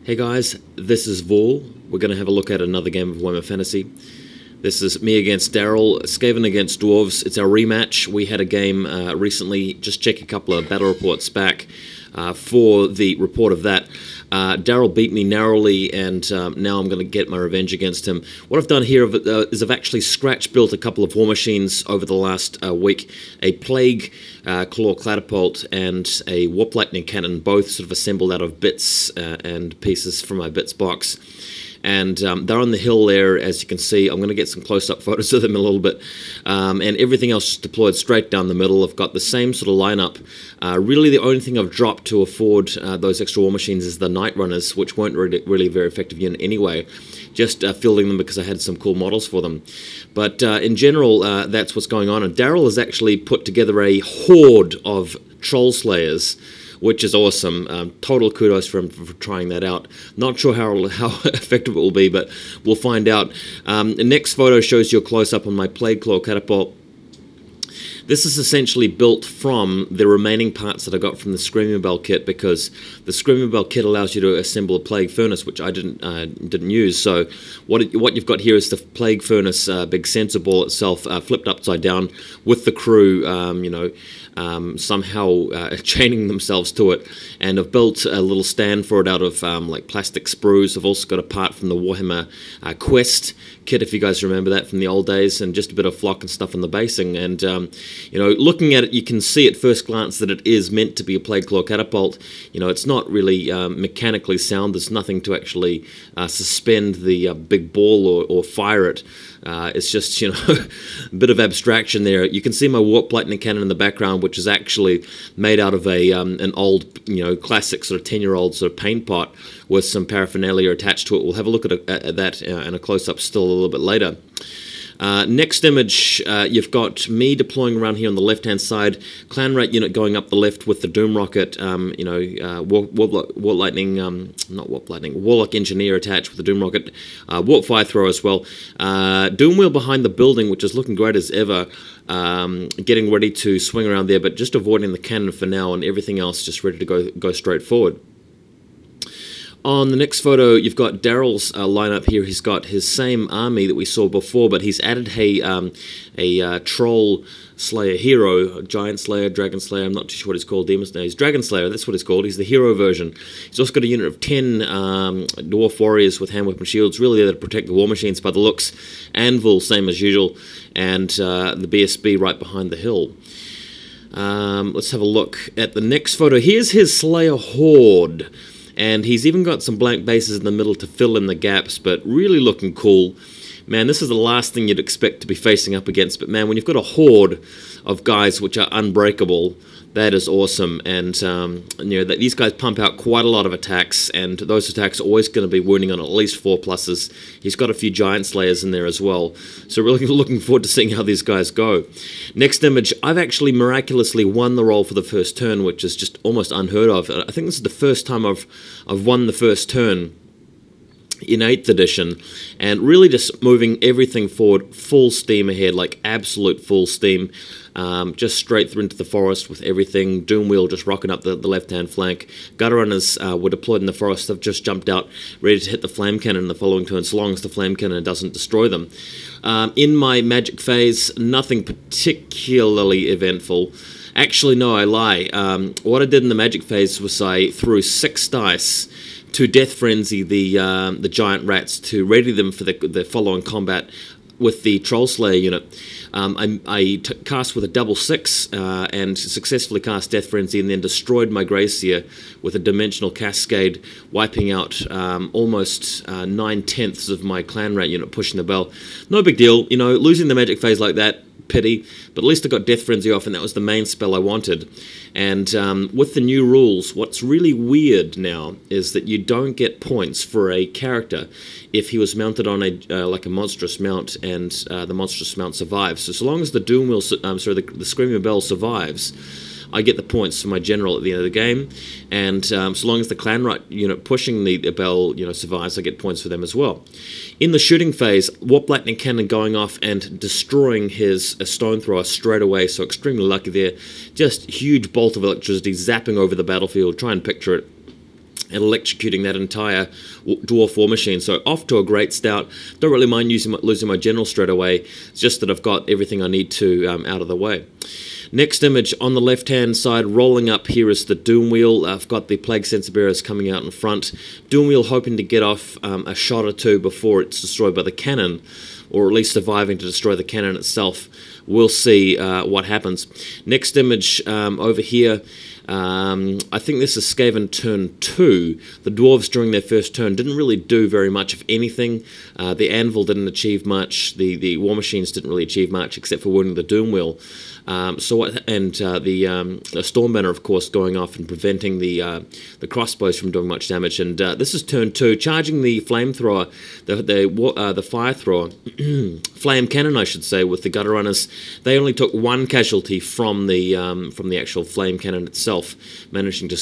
Hey guys, this is Vol. We're going to have a look at another game of Warhammer Fantasy. This is me against Daryl, Skaven against Dwarfs. It's our rematch. We had a game recently, just check a couple of battle reports back for the report of that. Daryl beat me narrowly, and now I'm going to get my revenge against him. What I've done here is I've actually scratch-built a couple of war machines over the last week. A Plague Claw Catapult and a Warp Lightning Cannon, both sort of assembled out of bits and pieces from my bits box. And they're on the hill there, as you can see. I'm going to get some close-up photos of them in a little bit. And everything else is deployed straight down the middle. I've got the same sort of lineup. Really, the only thing I've dropped to afford those extra war machines is the Night Runners, which weren't really a very effective unit anyway. Just fielding them because I had some cool models for them. But in general, that's what's going on. And Daryl has actually put together a horde of Troll Slayers, which is awesome. Total kudos for him for trying that out. Not sure how effective it will be, but we'll find out. The next photo shows you a close-up on my Plague Claw Catapult. This is essentially built from the remaining parts that I got from the Screaming Bell kit, because the Screaming Bell kit allows you to assemble a Plague Furnace, which I didn't use. So what you've got here is the Plague Furnace big sensor ball itself flipped upside down with the crew, somehow chaining themselves to it, and I've built a little stand for it out of like plastic sprues. I've also got a part from the Warhammer Quest kit, if you guys remember that from the old days, and just a bit of flock and stuff on the basing. And looking at it, you can see at first glance that it is meant to be a Plague Claw Catapult. It's not really mechanically sound. There's nothing to actually suspend the big ball or fire it. It's just, a bit of abstraction there. You can see my Warp Lightning Cannon in the background, which is actually made out of an old, classic sort of 10-year-old sort of paint pot with some paraphernalia attached to it. We'll have a look at that in a close-up still a little bit later. Next image, you've got me deploying around here on the left-hand side. Clan Rat unit going up the left with the Doom Rocket, Warlock Engineer attached with the Doom Rocket, Warp Fire Thrower as well. Doom Wheel behind the building, which is looking great as ever, getting ready to swing around there, but just avoiding the cannon for now, and everything else just ready to go straight forward. On the next photo, you've got Daryl's lineup here. He's got his same army that we saw before, but he's added a Troll Slayer hero, Giant Slayer, Dragon Slayer. I'm not too sure what he's called. Demon Slayer. He's Dragon Slayer. That's what he's called. He's the hero version. He's also got a unit of 10 Dwarf Warriors with hand weapon shields, really there to protect the war machines by the looks. Anvil, same as usual, and the BSB right behind the hill. Let's have a look at the next photo. Here's his Slayer horde. And he's even got some blank bases in the middle to fill in the gaps, but really looking cool. Man, this is the last thing you'd expect to be facing up against, but man, when you've got a horde of guys which are unbreakable, that is awesome. And these guys pump out quite a lot of attacks, and those attacks are always going to be wounding on at least 4+. He's got a few Giant Slayers in there as well, so really looking forward to seeing how these guys go. Next image, I've actually miraculously won the roll for the first turn, which is just almost unheard of. I think this is the first time I've won the first turn in 8th edition, and really just moving everything forward full steam ahead, like absolute full steam, just straight through into the forest with everything. Doom Wheel just rocking up the left-hand flank. Gutter Runners were deployed in the forest. They've just jumped out, ready to hit the Flame Cannon in the following turn, so long as the Flame Cannon doesn't destroy them. In my magic phase, nothing particularly eventful. Actually, no, I lie. What I did in the magic phase was I threw 6 dice to Death Frenzy the giant rats to ready them for the following combat with the Troll Slayer unit. I cast with a double 6 and successfully cast Death Frenzy, and then destroyed my Gracier with a Dimensional Cascade, wiping out almost 9/10 of my Clan Rat unit pushing the bell. No big deal, losing the magic phase like that, pity, but at least I got Death Frenzy off, and that was the main spell I wanted. And with the new rules, what's really weird now is that you don't get points for a character if he was mounted on like a monstrous mount, and the monstrous mount survives. So long as the Doom Wheel, the Screaming Bell survives, I get the points for my general at the end of the game, and so long as the Clan Rat unit pushing the bell survives, I get points for them as well. In the shooting phase, Warp Lightning Cannon going off and destroying his Stone Thrower straight away, so extremely lucky there. Just huge bolt of electricity zapping over the battlefield. Try and picture it. and electrocuting that entire Dwarf war machine. So off to a great start. Don't really mind losing my general straight away. It's just that I've got everything I need to out of the way. Next image on the left-hand side, rolling up here is the Doom Wheel. I've got the Plague Sensor Bearers coming out in front. Doom Wheel hoping to get off a shot or two before it's destroyed by the cannon, or at least surviving to destroy the cannon itself. We'll see what happens. Next image over here, I think this is Skaven turn 2. The Dwarves during their first turn didn't really do very much of anything. The Anvil didn't achieve much. The War Machines didn't really achieve much except for wounding the Doom Wheel. The Storm Banner, of course, going off and preventing the crossbows from doing much damage. And this is turn 2, charging the flamethrower, the fire thrower, flame cannon, I should say, with the gutter runners. They only took 1 casualty from the actual flame cannon itself, managing to